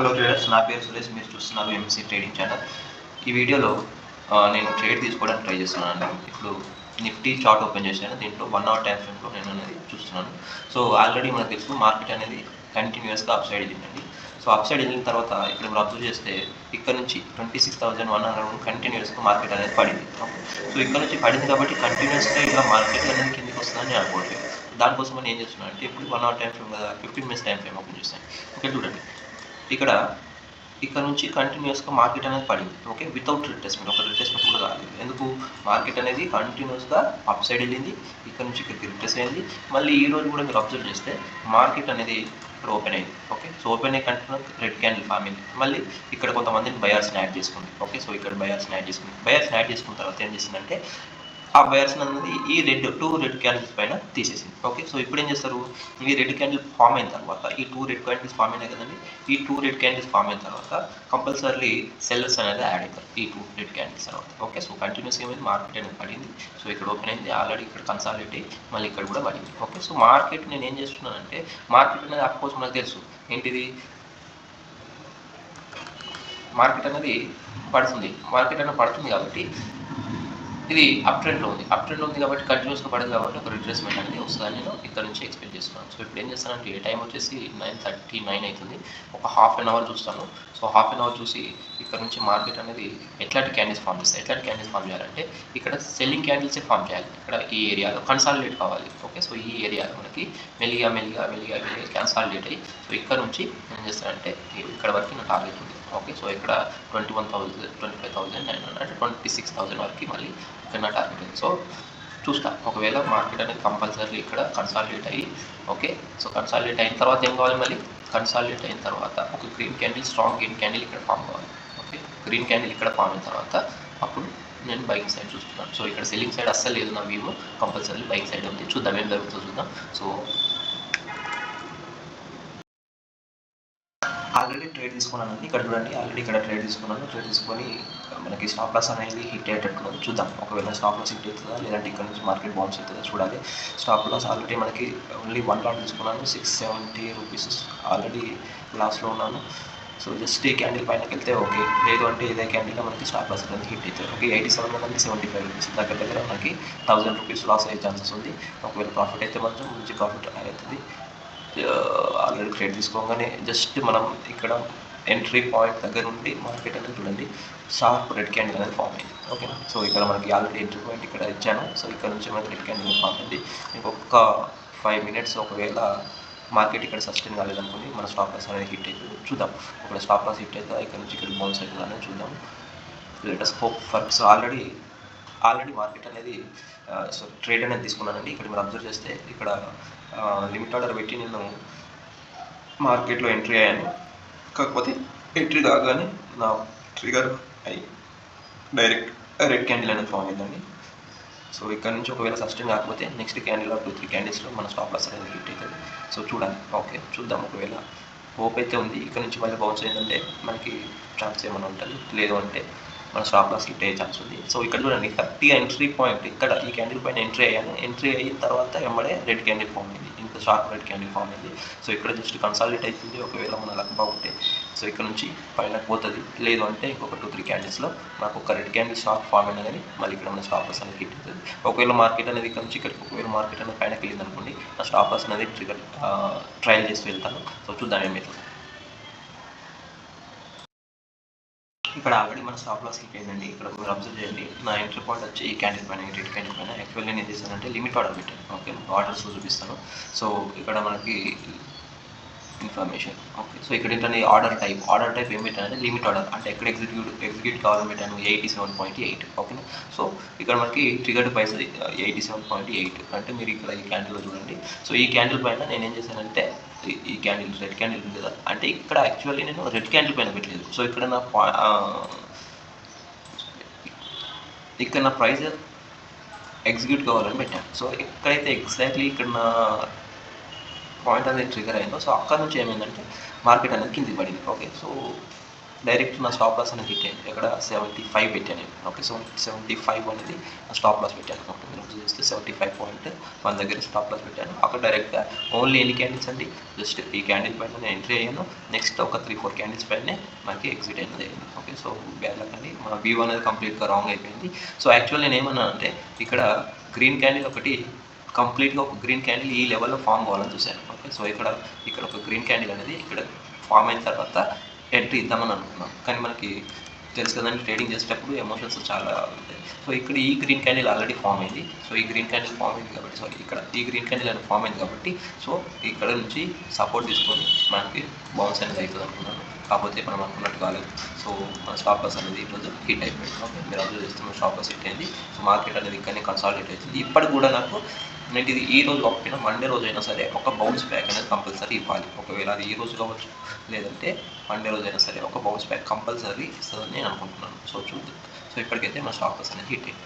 Hello traders, నా పేరు సురేష్. మీరు చూస్తున్నారు ఎంసీ ట్రేడింగ్ ఛానల్. ఈ వీడియోలో నేను ట్రేడ్ తీసుకోవడానికి ట్రై చేస్తున్నాను. ఇప్పుడు నిఫ్టీ చార్ట్ ఓపెన్ చేశాను. దీంట్లో 1 అవర్ టైం ఫ్రేమ్లో నేను అనేది చూస్తున్నాను. సో ఆల్రెడీ మనకు తెలుసు మార్కెట్ అనేది కంటిన్యూస్గా అప్ సైడ్ వెళ్ళిందండి. సో అప్ సైడ్ వెళ్ళిన తర్వాత ఇక్కడ మీరు అబ్జర్వ్ చేస్తే ఇక్కడ నుంచి 26,100 కంటిన్యూస్గా మార్కెట్ అనేది పడింది. సో ఇక్కడ నుంచి పడింది కాబట్టి కంటిన్యూస్గా ఇలా మార్కెట్ అనేది కిందికి వస్తుందని నేను అనుకోవట్లేదు. దానికోసం నేను ఏం చేస్తున్నాను అంటే ఇప్పుడు 1 అవర్ టైం ఫ్రేమ్ కదా, 15 మినిట్స్ టైం ఫ్రేమ్ ఓపెన్ చేశాను. ఓకే, చూడండి ఇక్కడ నుంచి కంటిన్యూస్గా మార్కెట్ అనేది పడింది. ఓకే, వితౌట్ రిట్రేస్మెంట్, ఒక రిట్రేస్మెంట్ కూడా కాలేదు. ఎందుకు? మార్కెట్ అనేది కంటిన్యూస్గా అప్ సైడ్ వెళ్ళింది, ఇక్కడ నుంచి ఇక్కడికి రిట్రేస్ అయింది. మళ్ళీ ఈ రోజు కూడా మీరు అబ్జర్వ్ చేస్తే మార్కెట్ అనేది ఇక్కడ ఓపెన్ అయింది. ఓకే, సో ఓపెన్ అయ్యి కంటిన్యూస్ రెడ్ క్యాండిల్ ఫామ్ అయింది. మళ్ళీ ఇక్కడ కొంతమందిని బయర్స్ని యాడ్ చేసుకుంది. ఓకే, సో ఇక్కడ బయర్స్ని యాడ్ చేసుకున్న తర్వాత ఏం చేసిందంటే ఆ బయర్స్ అనేది ఈ టూ రెడ్ క్యాండిల్స్ పైన తీసేసింది. ఓకే, సో ఇప్పుడు ఏం చేస్తారు? ఈ రెడ్ క్యాండిల్ ఫామ్ అయిన తర్వాత ఈ 2 రెడ్ క్యాండిల్స్ ఫామ్ అయినాయి కదండి. ఈ 2 రెడ్ క్యాండిల్స్ ఫామ్ అయిన తర్వాత కంపల్సరీ సెల్లర్స్ అనేది యాడ్ అవుతారు ఈ 2 రెడ్ క్యాండిల్స్ తర్వాత. ఓకే, సో కంటిన్యూస్ ఏమైంది, మార్కెట్ అనేది పడింది. సో ఇక్కడ ఓపెన్ అయింది, ఆల్రెడీ ఇక్కడ కన్సాలిడేట్ అయ్యి మళ్ళీ ఇక్కడ కూడా పడింది. ఓకే, సో మార్కెట్ నేను ఏం చేస్తున్నానంటే మార్కెట్ అనేది అఫ్కోర్స్ మనకు తెలుసు ఏంటిది, మార్కెట్ అనేది పడుతుంది కాబట్టి ఇది అప్ ట్రెండ్లో ఉంది కాబట్టి కంటిన్యూస్గా పడింది కాబట్టి ఒక రిట్రేస్మెంట్ అనేది వస్తుందని నేను ఇక్కడ నుంచి ఎక్స్పెక్ట్ చేస్తున్నాను. సో ఇప్పుడు ఏం చేస్తానంటే టైం వచ్చేసి 9:39 అవుతుంది. ఒక హాఫ్ అన్ అవర్ చూస్తాను. సో హాఫ్ అన్ అవర్ చూసి ఇక్కడ నుంచి మార్కెట్ అనేది ఎట్లాంటి క్యాండిల్స్ ఫామ్ చేయాలంటే ఇక్కడ సెల్లింగ్ క్యాండిల్సే ఫామ్ చేయాలి. ఇక్కడ ఈ ఏరియాలో కన్సాలిడేట్ కావాలి. ఓకే, సో ఈ ఏరియాలో మనకి మెల్లిగా కన్సాలిడేట్ అయ్యి సో ఇక్కడ నుంచి ఏం చేస్తానంటే ఇక్కడ వరకు నా టార్గెట్ ఉంది. ఓకే, సో ఇక్కడ 21,000, 25,900, 26,000 వరకు మళ్ళీ ఇక్కడ నా టార్గెట్ ఉంది. సో చూస్తా, ఒకవేళ మార్కెట్ అనేది కంపల్సరీ ఇక్కడ కన్సాలిడేట్ అయ్యి, ఓకే, సో కన్సాలిడేట్ అయిన తర్వాత ఏం కావాలి, మళ్ళీ కన్సాలిడేట్ అయిన తర్వాత ఒక green candle, strong green candle ఇక్కడ ఫామ్ కావాలి. ఓకే, గ్రీన్ క్యాండిల్ ఇక్కడ ఫామ్ అయిన తర్వాత అప్పుడు నేను బయింగ్ సైడ్ చూస్తున్నాను. సో ఇక్కడ సెల్లింగ్ సైడ్ అస్సలు లేదు నా వ్యూ, కంపల్సరీ బయింగ్ సైడ్ ఉంది. చూద్దాం ఏం జరుగుతుందో చూద్దాం. సో ఆల్రెడీ ట్రేడ్ తీసుకున్నానండి. ఇక్కడ చూడండి, ఆల్రెడీ ఇక్కడ ట్రేడ్ తీసుకొని మనకి స్టాప్ లాస్ అనేది హిట్ అయ్యేటట్టున్నది. చూద్దాం, ఒకవేళ స్టాప్ లాస్ హిట్ అవుతుందా లేదంటే ఇక్కడ నుంచి మార్కెట్ బౌన్స్ అవుతుందా చూడాలి. స్టాప్ లాస్ ఆల్రెడీ మనకి ఓన్లీ 1 లాట్ తీసుకున్నాను, 670 రూపీస్ ఆల్రెడీ లాస్లో ఉన్నాను. సో జస్ట్ ఈ క్యాండిల్ పైనకి వెళ్తే ఓకే, లేదు అంటే ఇదే క్యాండిల్లో మనకి స్టాప్ లాస్ అనేది హిట్ అవుతుంది. ఓకే, 87 మనకి 75 రూపీస్ దగ్గర మనకి 1000 రూపీస్ లాస్ అయ్యే ఛాన్సెస్ ఉంది. ఒకవేళ ప్రాఫిట్ అయితే మాత్రం మంచి ప్రాఫిట్ అవుతుంది. ఆల్రెడీ ట్రేడ్ తీసుకోగానే జస్ట్ మనం ఇక్కడ ఎంట్రీ పాయింట్ దగ్గర నుండి మార్కెట్ అనేది చూడండి, షార్ప్ రెడ్ క్యాండిల్ అనేది ఫామ్ అయింది. ఓకేనా, సో ఇక్కడ మనకి ఆల్రెడీ ఎంట్రీ పాయింట్ ఇక్కడ ఇచ్చాను. సో ఇక్కడ నుంచి మనకి రెడ్ క్యాండిల్ ఫామ్ అయింది. ఇంకొక 5 మినిట్స్ ఒకవేళ మార్కెట్ ఇక్కడ సస్టైన్ కాలేదనుకోండి, మన స్టాప్ లాస్ అనేది హిట్ అవుతుంది. చూద్దాం, ఒకవేళ స్టాప్ లాస్ హిట్ అవుతుందా ఇక్కడ నుంచి ఇక్కడ బౌన్స్ అవుతుందా అనేది చూద్దాం. Let us hope for. So already market అనేది సో ట్రేడ్ అనేది తీసుకున్నానండి. ఇక్కడ మీరు అబ్జర్వ్ చేస్తే ఇక్కడ లిమిట్ ఆర్డర్ పెట్టి నేను మార్కెట్లో ఎంట్రీ అయ్యాను. కాకపోతే ఎంట్రీ కాగానే నా ట్రిగర్ అయ్యి డైరెక్ట్ రెడ్ క్యాండిల్ అనేది ఫామ్ అయిందండి. సో ఇక్కడ నుంచి ఒకవేళ సస్టైన్ కాకపోతే నెక్స్ట్ క్యాండిల్ 2-3 క్యాండిల్స్లో మన స్టాప్ లాస్ అనేది హిట్ అవుతుంది. సో చూడాలి. ఓకే, చూద్దాం, ఒకవేళ హోప్ అయితే ఉంది ఇక్కడ నుంచి మళ్ళీ బౌన్స్ అయిందంటే మనకి ఛాన్స్ ఏమైనా ఉంటుంది, లేదు అంటే మన స్టాప్ లాస్ హిట్ అయ్యే ఛాన్స్ ఉంది. సో ఇక్కడ చూడండి, కరెక్ట్గా ఎంట్రీ పాయింట్ ఇక్కడ ఈ క్యాండిల్ పైన ఎంట్రీ అయిన తర్వాత వెంబడే రెడ్ క్యాండిల్ ఫామ్ అయింది, ఇంత షార్ప్ రెడ్ క్యాండిల్ ఫామ్ అయింది. సో ఇక్కడ జస్ట్ కన్సాలిడేట్ అవుతుంది. ఒకవేళ మన లక్ బాగుంటే సో ఇక్కడ నుంచి పైన పోతుంది, లేదు అంటే ఇంకొక 2-3 క్యాండిల్స్లో మనకు ఒక రెడ్ క్యాండిల్ షార్ప్ ఫామ్ అయినా కానీ మళ్ళీ ఇక్కడ మన స్టాప్ లాస్ అనేది హిట్ అవుతుంది. ఒకవేళ మార్కెట్ అనేది ఇక్కడ నుంచి ఇక్కడికి ఒకవేళ మార్కెట్ అనేది పైనకి వెళ్ళింది అనుకోండి, నా స్టాప్ లాస్ అనేది ట్రయల్ చేసి వెళ్తాను. సో చూద్దాం ఏమవుతుంది. ఇక్కడ ఆల్రెడీ మన స్టాప్ లాస్ హిట్ అయిందండి. ఇక్కడ మీరు అబ్జర్వ్ చేయండి, నా ఎంట్రీ పాయింట్ వచ్చి ఈ క్యాండిల్ పైన, రెడ్ క్యాండిల్ పైన. యాక్చువల్లీ నేను ఏం చేశానంటే లిమిట్ ఆర్డర్ పెట్టాను. ఓకే, ఆర్డర్స్ చూపిస్తాను. సో ఇక్కడ మనకి ఇన్ఫర్మేషన్. ఓకే, సో ఇక్కడ ఏంటంటే ఆర్డర్ టైప్ ఏం పెట్టానంటే లిమిట్ ఆర్డర్, అంటే ఎక్కడ ఎగ్జిక్యూట్ కావాలని పెట్టాను 87.8. ఓకేనా, సో ఇక్కడ మనకి ట్రిగర్డ్ ప్రైస్ 87.8 అంటే మీరు ఇక్కడ ఈ క్యాండిల్లో చూడండి. సో ఈ క్యాండిల్ పైన నేను ఏం చేశానంటే ఈ క్యాండిల్ రెడ్ క్యాండిల్ ఉంది కదా, అంటే ఇక్కడ యాక్చువల్లీ నేను రెడ్ క్యాండిల్ పైన పెట్టలేదు. సో ఇక్కడ నా ప్రైస్ ఎగ్జిక్యూట్ కావాలని పెట్టాను. సో ఎక్కడైతే ఎగ్జాక్ట్లీ ఇక్కడ నా పాయింట్ అనేది ట్రిగర్ అయిందో, సో అక్కడ నుంచి ఏమైందంటే మార్కెట్ అనేది కిందికి పడింది. ఓకే, సో డైరెక్ట్ నా స్టాప్ లాస్ అనేది హిట్ అయింది. ఎక్కడ 75 పెట్టాను నేను. ఓకే. సో 75 అనేది స్టాప్ లాస్ పెట్టాను. ఓకే. మీరు అబ్జర్వ్ చేస్తే 75.1 దగ్గర స్టాప్ లాస్ పెట్టాను. అక్కడ డైరెక్ట్గా ఓన్లీ ఎన్ని క్యాండిల్స్ అండి, జస్ట్ ఈ క్యాండిల్ పైన నేను ఎంట్రీ అయ్యాను. నెక్స్ట్ ఒక 3-4 క్యాండిల్స్ పైనే మనకి ఎగ్జిట్ అనేది అయింది. ఓకే. సో బ్యాడ్ లక్ అండి, మన వ్యూ అనేది కంప్లీట్గా రాంగ్ అయిపోయింది. సో యాక్చువల్ నేను ఏమన్నా అంటే ఇక్కడ గ్రీన్ క్యాండిల్ ఒకటి కంప్లీట్గా ఒక గ్రీన్ క్యాండిల్ ఈ లెవెల్లో ఫామ్ కావాలని చూశాను. ఓకే. సో ఇక్కడ ఒక గ్రీన్ క్యాండిల్ అనేది ఇక్కడ ఫామ్ అయిన తర్వాత ఎంట్రీ ఇద్దామని అనుకున్నాం. కానీ మనకి తెలుసు కదండి, ట్రేడింగ్ చేసేటప్పుడు ఎమోషన్స్ చాలా ఉంటాయి. సో ఇక్కడ ఈ గ్రీన్ క్యాండిల్ ఆల్రెడీ ఫామ్ అయింది. సో ఈ గ్రీన్ క్యాండిల్ ఫామ్ అయింది కాబట్టి, సారీ ఇక్కడ ఈ గ్రీన్ క్యాండిల్ అనేది ఫామ్ అయింది కాబట్టి, సో ఇక్కడ నుంచి సపోర్ట్ తీసుకొని మనకి బౌన్స్ అనేది అవుతుంది అనుకున్నాను. కాకపోతే మనం అనుకున్నట్టు కాలేదు. సో మన స్టాప్ లాస్ అనేది ఈరోజు హిట్ అయిపోయింది. ఓకే. మీరు అబ్జర్వ్ చేస్తున్న స్టాప్ లాస్ హిట్ అయింది. సో మార్కెట్ అనేది ఇక్కడనే కన్సాలిడేట్ అవుతుంది. ఇప్పటికి కూడా నాకు ఇది ఈ రోజు కాకపోయినా మండే రోజు అయినా సరే ఒక బౌన్స్ బ్యాక్ అనేది కంపల్సరీ ఇవ్వాలి. ఒకవేళ అది ఈ రోజు కావచ్చు, లేదంటే మండే రోజు అయినా సరే ఒక బౌన్స్ బ్యాక్ కంపల్సరీ ఇస్తుందని నేను అనుకుంటున్నాను. సో చూద్దాం. సో ఇప్పటికైతే మన స్టాక్ లాస్ అనేది హిట్ అయింది.